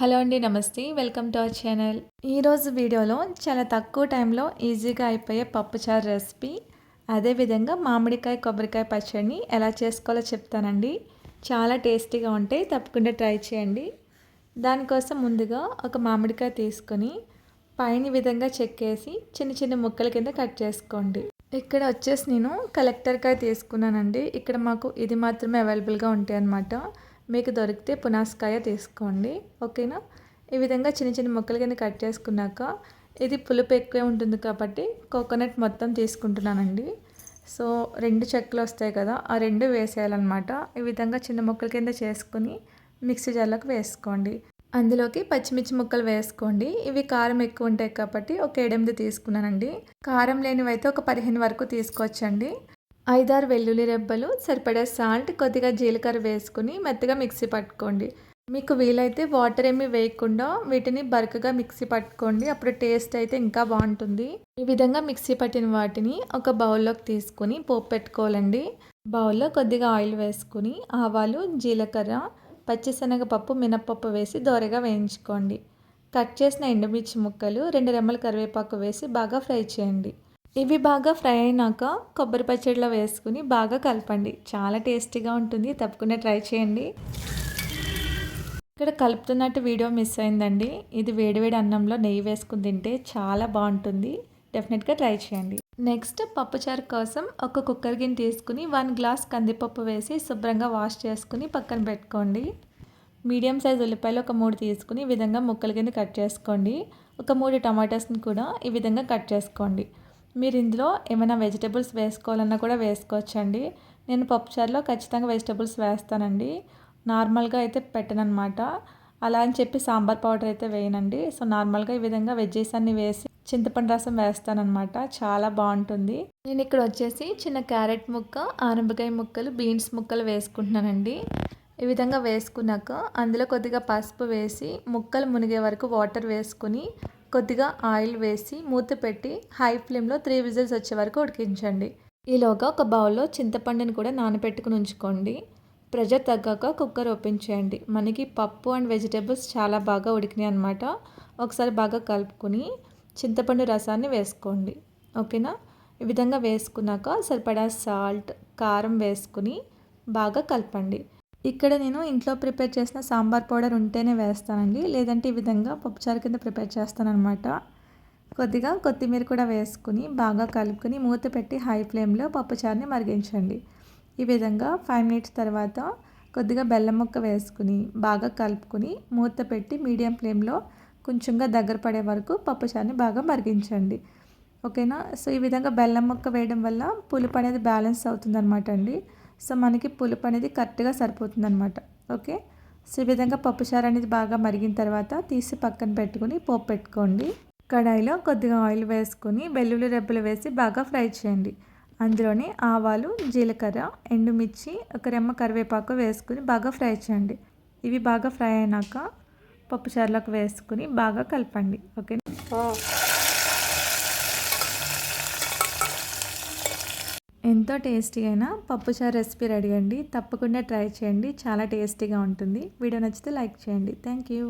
Hello అండి, నమస్తే. Welcome to our channel. ఈరోజు వీడియోలో చాలా తక్కువ టైంలో ఈజీగా అయిపోయే పప్పుచారు రెసిపీ, అదేవిధంగా మామిడికాయ కొబ్బరికాయ పచ్చడిని ఎలా చేసుకోవాలో చెప్తానండి. చాలా టేస్టీగా ఉంటాయి, తప్పకుండా ట్రై చేయండి. దానికోసం ముందుగా ఒక మామిడికాయ తీసుకొని పైన విధంగా చెక్కేసి చిన్న చిన్న ముక్కల కింద కట్ చేసుకోండి. ఇక్కడ వచ్చేసి నేను కలెక్టర్కాయ తీసుకున్నానండి. ఇక్కడ మాకు ఇది మాత్రమే అవైలబుల్గా ఉంటాయి అన్నమాట. మీకు దొరికితే పునాసకాయ తీసుకోండి, ఓకేనా. ఈ విధంగా చిన్న చిన్న ముక్కల కింద కట్ చేసుకున్నాక, ఇది పులుపు ఎక్కువే ఉంటుంది కాబట్టి కోకోనట్ మొత్తం తీసుకుంటున్నానండి. సో 2 చెక్కలు వస్తాయి కదా, ఆ 2 వేసేయాలన్నమాట. ఈ విధంగా చిన్న ముక్కల కింద చేసుకుని మిక్సీ జార్లోకి వేసుకోండి. అందులోకి పచ్చిమిర్చి ముక్కలు వేసుకోండి. ఇవి కారం ఎక్కువ ఉంటాయి కాబట్టి ఒక 7-8 తీసుకున్నానండి. కారం లేనివైతే ఒక 15 వరకు తీసుకోవచ్చండి. 5-6 వెల్లుల్లి రెబ్బలు, సరిపడా సాల్ట్, కొద్దిగా జీలకర్ర వేసుకుని మెత్తగా మిక్సీ పట్టుకోండి. మీకు వీలైతే వాటర్ ఏమీ వేయకుండా వీటిని బరకగా మిక్సీ పట్టుకోండి, అప్పుడు టేస్ట్ అయితే ఇంకా బాగుంటుంది. ఈ విధంగా మిక్సీ పట్టిన వాటిని ఒక బౌల్లోకి తీసుకుని పోపు పెట్టుకోవాలండి. బౌల్లో కొద్దిగా ఆయిల్ వేసుకుని ఆవాలు, జీలకర్ర, పచ్చిశనగపప్పు, మినప్పప్పు వేసి దోరగా వేయించుకోండి. కట్ చేసిన ఎండుమిర్చి ముక్కలు, 2 రెమ్మల కరివేపాకు వేసి బాగా ఫ్రై చేయండి. ఇవి బాగా ఫ్రై అయినాక కొబ్బరి పచ్చడిలో వేసుకుని బాగా కలపండి. చాలా టేస్టీగా ఉంటుంది, తప్పకుండా ట్రై చేయండి. ఇక్కడ కలుపుతున్నట్టు వీడియో మిస్ అయిందండి. ఇది వేడివేడి అన్నంలో నెయ్యి వేసుకుని తింటే చాలా బాగుంటుంది, డెఫినెట్గా ట్రై చేయండి. నెక్స్ట్ పప్పుచారు కోసం ఒక కుక్కర్ గిన్నె తీసుకుని 1 గ్లాస్ కందిపప్పు వేసి శుభ్రంగా వాష్ చేసుకుని పక్కన పెట్టుకోండి. మీడియం సైజ్ ఉల్లిపాయలు ఒక 3 తీసుకుని ఈ విధంగా ముక్కల కింద కట్ చేసుకోండి. ఒక 3 టమాటాస్ని కూడా ఈ విధంగా కట్ చేసుకోండి. మీరు ఇందులో ఏమైనా వెజిటబుల్స్ వేసుకోవాలన్నా కూడా వేసుకోవచ్చండి. నేను పప్పుచారులో ఖచ్చితంగా వెజిటబుల్స్ వేస్తానండి. నార్మల్గా అయితే పెట్టనన్నమాట. అలా అని చెప్పి సాంబార్ పౌడర్ అయితే వేయనండి. సో నార్మల్గా ఈ విధంగా వెజ్జెస్ అన్నీ వేసి చింతపండు రసం వేస్తానన్నమాట. చాలా బాగుంటుంది. నేను ఇక్కడ వచ్చేసి చిన్న క్యారెట్ ముక్క, ఆనపకాయ ముక్కలు, బీన్స్ ముక్కలు వేసుకుంటున్నానండి. ఈ విధంగా వేసుకున్నాక అందులో కొద్దిగా పసుపు వేసి ముక్కలు మునిగే వరకు వాటర్ వేసుకుని కొద్దిగా ఆయిల్ వేసి మూత పెట్టి హై ఫ్లేమ్లో 3 విజిల్స్ వచ్చే వరకు ఉడికించండి. ఈలోగా ఒక బౌల్లో చింతపండుని కూడా నానబెట్టుకుని ఉంచుకోండి. ప్రెషర్ తగ్గాక కుక్కర్ ఓపెన్ చేయండి. మనకి పప్పు అండ్ వెజిటేబుల్స్ చాలా బాగా ఉడికినాయి అనమాట. ఒకసారి బాగా కలుపుకొని చింతపండు రసాన్ని వేసుకోండి, ఓకేనా. ఈ విధంగా వేసుకున్నాక సరిపడా సాల్ట్, కారం వేసుకుని బాగా కలపండి. ఇక్కడ నేను ఇంట్లో ప్రిపేర్ చేసిన సాంబార్ పౌడర్ ఉంటేనే వేస్తానండి, లేదంటే ఈ విధంగా పప్పుచారు కింద ప్రిపేర్ చేస్తానన్నమాట. కొద్దిగా కొత్తిమీర కూడా వేసుకుని బాగా కలుపుకొని మూత పెట్టి హై ఫ్లేమ్లో పప్పుచారుని మరిగించండి. ఈ విధంగా 5 మినిట్స్ తర్వాత కొద్దిగా బెల్లం ముక్క వేసుకుని బాగా కలుపుకొని మూత పెట్టి మీడియం ఫ్లేమ్లో కొంచెంగా దగ్గర పడే వరకు పప్పుచారుని బాగా మరిగించండి, ఓకేనా. సో ఈ విధంగా బెల్లం ముక్క వేయడం వల్ల పులుపు అనేది బ్యాలెన్స్ అవుతుందన్నమాట అండి. సో మనకి పులుపు అనేది కరెక్ట్గా సరిపోతుంది అనమాట, ఓకే. సో ఈ విధంగా పప్పుచారు అనేది బాగా మరిగిన తర్వాత తీసి పక్కన పెట్టుకుని పోపు పెట్టుకోండి. కడాయిలో కొద్దిగా ఆయిల్ వేసుకొని వెల్లుల్లి రెబ్బలు వేసి బాగా ఫ్రై చేయండి. అందులోనే ఆవాలు, జీలకర్ర, ఎండుమిర్చి, ఒక రెమ్మ కరివేపాకు వేసుకుని బాగా ఫ్రై చేయండి. ఇవి బాగా ఫ్రై అయినాక పప్పుచారులోకి వేసుకుని బాగా కలపండి, ఓకే. ఎంతో టేస్టీ అయిన పప్పుచారు రెసిపీ రెడీ అండి. తప్పకుండా ట్రై చేయండి, చాలా టేస్టీగా ఉంటుంది. వీడియో నచ్చితే లైక్ చేయండి. Thank you.